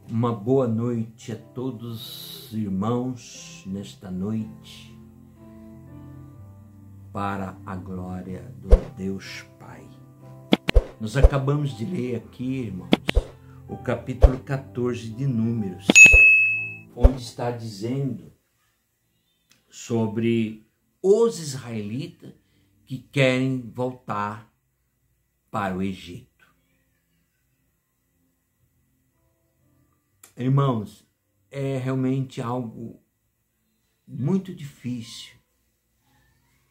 Uma boa noite a todos os irmãos nesta noite, para a glória do Deus Pai. Nós acabamos de ler aqui, irmãos, o capítulo 14 de Números, onde está dizendo sobre os israelitas que querem voltar para o Egito. Irmãos, é realmente algo muito difícil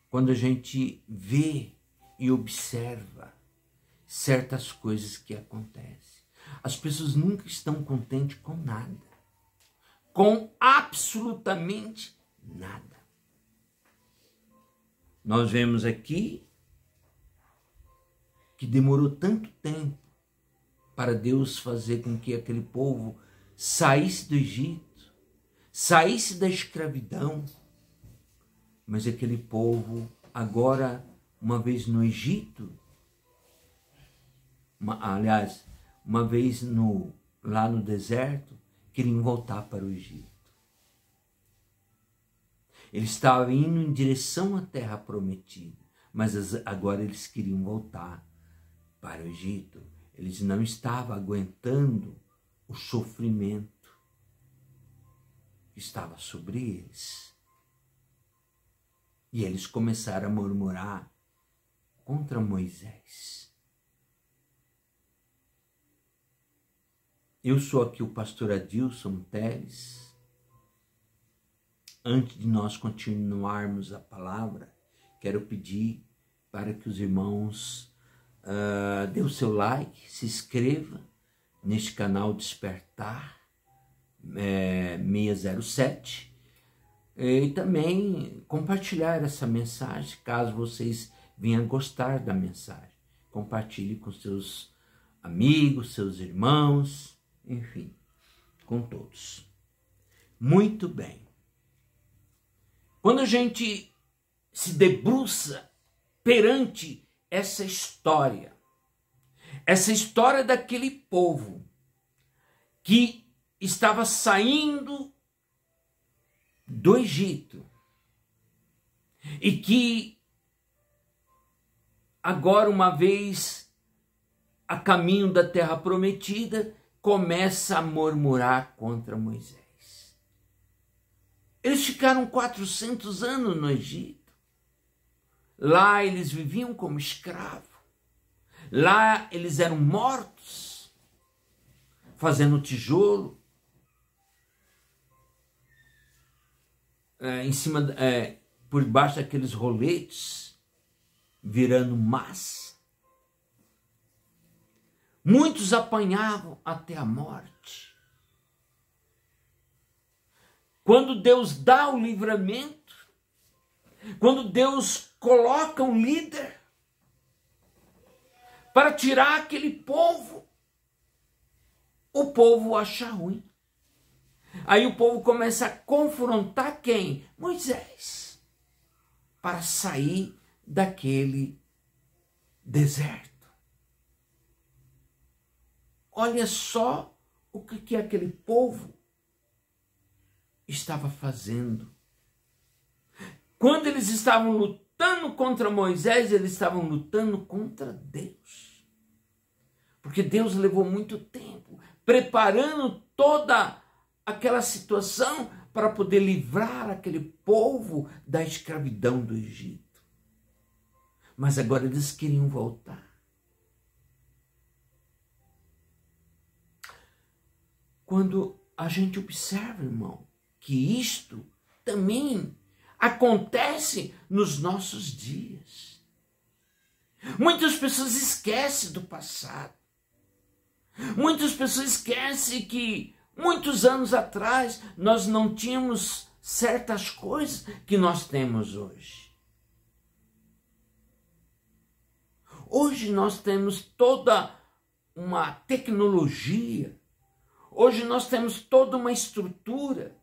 quando a gente vê e observa certas coisas que acontecem. As pessoas nunca estão contentes com nada, com absolutamente nada. Nós vemos aqui que demorou tanto tempo para Deus fazer com que aquele povo saísse do Egito, saísse da escravidão, mas aquele povo agora, uma vez no Egito, uma vez lá no deserto, queriam voltar para o Egito. Eles estavam indo em direção à terra prometida, mas agora eles queriam voltar para o Egito. Eles não estavam aguentando o sofrimento que estava sobre eles. E eles começaram a murmurar contra Moisés. Eu sou aqui o pastor Adilson Teles. Antes de nós continuarmos a palavra, quero pedir para que os irmãos dê o seu like, se inscreva neste canal Despertar 607 e também compartilhar essa mensagem, caso vocês venham gostar da mensagem. Compartilhe com seus amigos, seus irmãos, enfim, com todos. Muito bem. Quando a gente se debruça perante essa história daquele povo que estava saindo do Egito e que agora, uma vez a caminho da terra prometida, começa a murmurar contra Moisés. Eles ficaram 400 anos no Egito. Lá eles viviam como escravos. Lá eles eram mortos, fazendo tijolo, por baixo daqueles roletes, virando massa. Muitos apanhavam até a morte. Quando Deus dá o livramento, quando Deus coloca um líder para tirar aquele povo, o povo acha ruim. Aí o povo começa a confrontar quem? Moisés, para sair daquele deserto. Olha só o que aquele povo estava fazendo. Quando eles estavam lutando contra Moisés, eles estavam lutando contra Deus. Porque Deus levou muito tempo preparando toda aquela situação para poder livrar aquele povo da escravidão do Egito. Mas agora eles queriam voltar. Quando a gente observa, irmão, que isto também acontece nos nossos dias. Muitas pessoas esquecem do passado. Muitas pessoas esquecem que muitos anos atrás nós não tínhamos certas coisas que nós temos hoje. Hoje nós temos toda uma tecnologia. Hoje nós temos toda uma estrutura.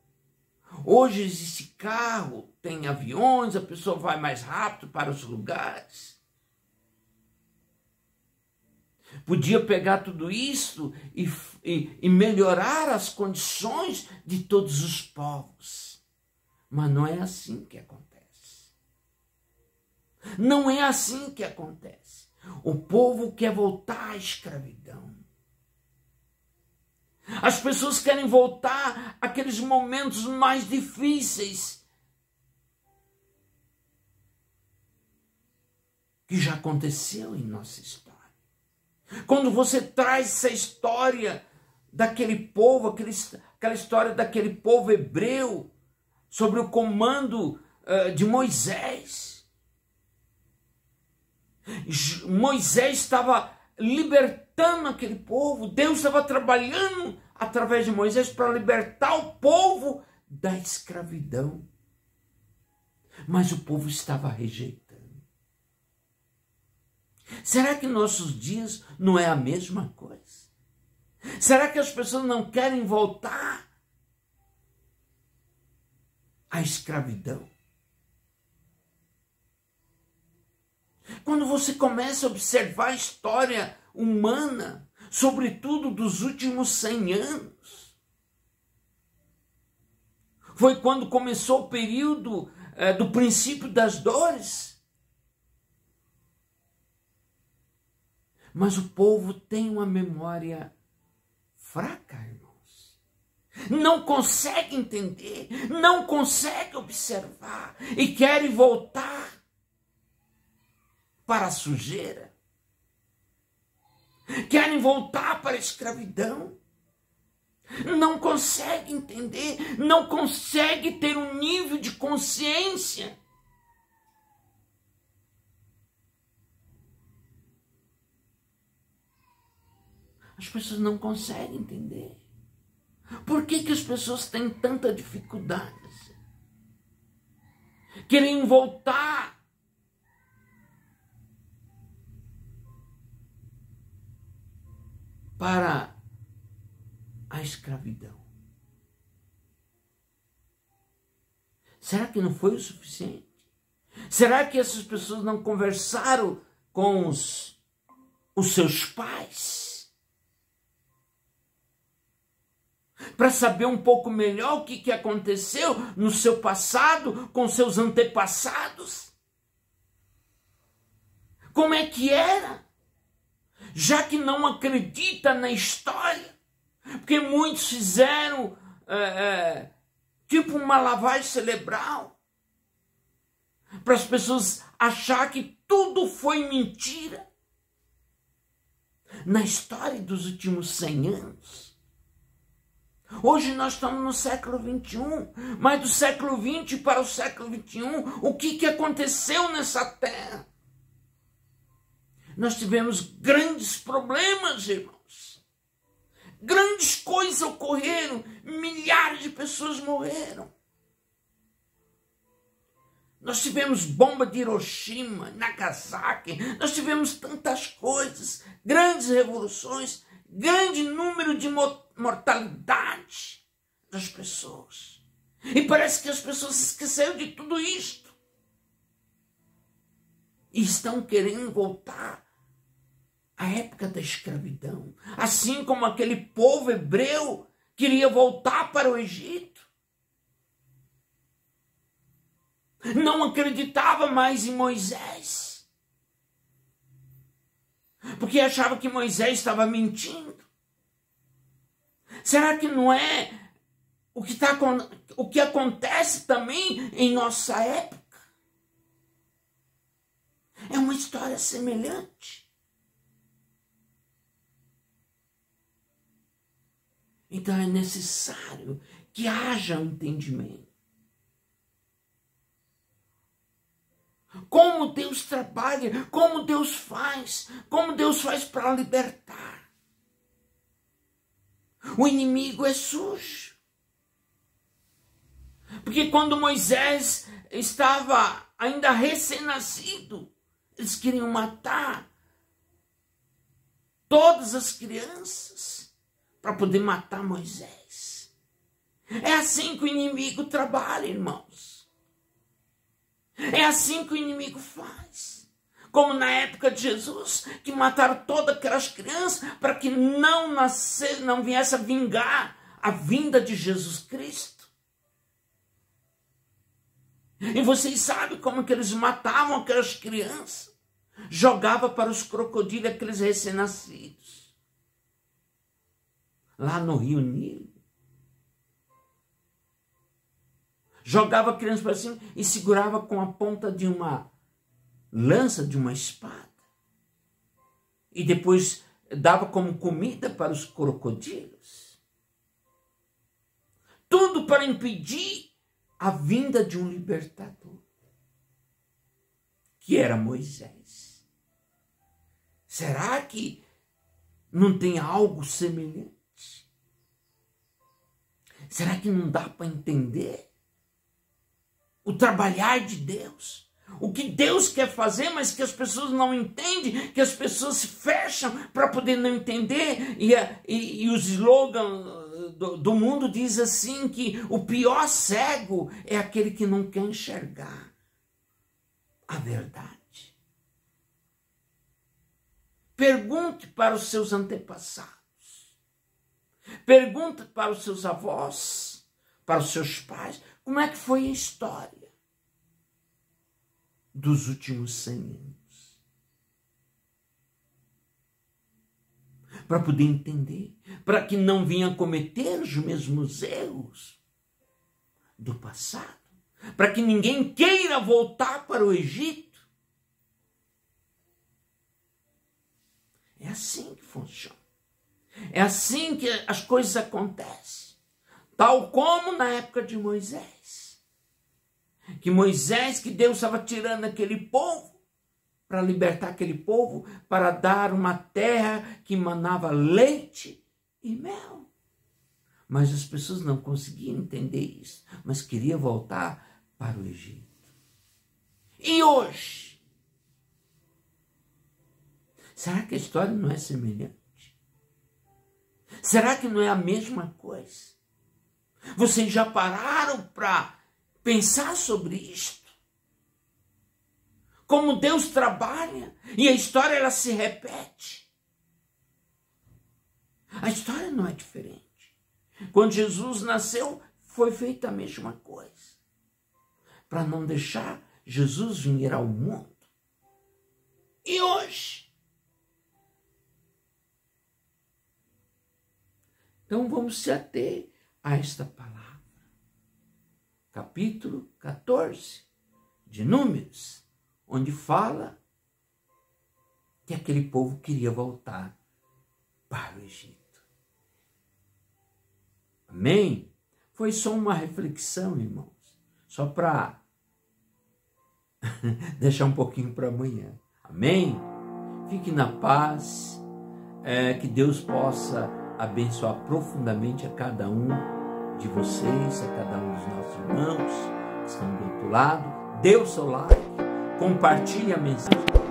Hoje existe carro, tem aviões, a pessoa vai mais rápido para os lugares. Podia pegar tudo isso e melhorar as condições de todos os povos. Mas não é assim que acontece. Não é assim que acontece. O povo quer voltar à escravidão. As pessoas querem voltar àqueles momentos mais difíceis que já aconteceu em nossa história. Quando você traz essa história daquele povo, aquela história daquele povo hebreu, sobre o comando de Moisés. Moisés estava libertando aquele povo, Deus estava trabalhando através de Moisés para libertar o povo da escravidão. Mas o povo estava rejeitando. Será que em nossos dias não é a mesma coisa? Será que as pessoas não querem voltar à escravidão? Quando você começa a observar a história humana, sobretudo dos últimos 100 anos, foi quando começou o período do princípio das dores. Mas o povo tem uma memória fraca, irmãos. Não consegue entender, não consegue observar e querem voltar para a sujeira. Querem voltar para a escravidão. Não consegue entender, não consegue ter um nível de consciência. As pessoas não conseguem entender. Por que as pessoas têm tanta dificuldade? Querem voltar para a escravidão. Será que não foi o suficiente? Será que essas pessoas não conversaram com os seus pais? Para saber um pouco melhor o que aconteceu no seu passado, com seus antepassados? Como é que era? Já que não acredita na história, porque muitos fizeram tipo uma lavagem cerebral, para as pessoas achar que tudo foi mentira. Na história dos últimos 100 anos, hoje nós estamos no século 21, mas do século 20 para o século 21, o que aconteceu nessa terra? Nós tivemos grandes problemas, irmãos. Grandes coisas ocorreram. Milhares de pessoas morreram. Nós tivemos bomba de Hiroshima, Nagasaki. Nós tivemos tantas coisas. Grandes revoluções. Grande número de mortalidade das pessoas. E parece que as pessoas esqueceram de tudo isto. E estão querendo voltar à época da escravidão. Assim como aquele povo hebreu queria voltar para o Egito. Não acreditava mais em Moisés. Porque achava que Moisés estava mentindo. Será que não é o que acontece também em nossa época? É uma história semelhante. Então é necessário que haja um entendimento. Como Deus trabalha, como Deus faz para libertar. O inimigo é sujo. Porque quando Moisés estava ainda recém-nascido, eles queriam matar todas as crianças para poder matar Moisés. É assim que o inimigo trabalha, irmãos. É assim que o inimigo faz. como na época de Jesus, que mataram todas aquelas crianças para que não viesse a vingar a vinda de Jesus Cristo. E vocês sabem como que eles matavam aquelas crianças? Jogava para os crocodilos aqueles recém-nascidos. Lá no Rio Nilo. Jogava a criança para cima e segurava com a ponta de uma lança, de uma espada. E depois dava como comida para os crocodilos. Tudo para impedir a vinda de um libertador, que era Moisés. Será que não tem algo semelhante? Será que não dá para entender o trabalhar de Deus? O que Deus quer fazer, mas que as pessoas não entendem, que as pessoas se fecham para poder não entender. E os slogans do mundo diz assim, que o pior cego é aquele que não quer enxergar a verdade. Pergunte para os seus antepassados. Pergunte para os seus avós, para os seus pais, como é que foi a história dos últimos 100 anos. Para poder entender, para que não venha cometer os mesmos erros do passado, para que ninguém queira voltar para o Egito. É assim que funciona. É assim que as coisas acontecem. Tal como na época de Moisés. Que Deus estava tirando aquele povo para libertar aquele povo, para dar uma terra que manava leite e mel. Mas as pessoas não conseguiam entender isso, mas queriam voltar para o Egito. E hoje? Será que a história não é semelhante? Será que não é a mesma coisa? Vocês já pararam para pensar sobre isto? Como Deus trabalha e a história ela se repete. A história não é diferente. Quando Jesus nasceu, foi feita a mesma coisa. Para não deixar Jesus vir ao mundo. E hoje? Então vamos se ater a esta palavra. Capítulo 14 de Números, onde fala que aquele povo queria voltar para o Egito. Amém? Foi só uma reflexão, irmãos, só para deixar um pouquinho para amanhã. Amém? Fique na paz, que Deus possa abençoar profundamente a cada um de vocês, a cada um dos nossos irmãos que estão do outro lado. Dê o seu like, compartilhe a mensagem.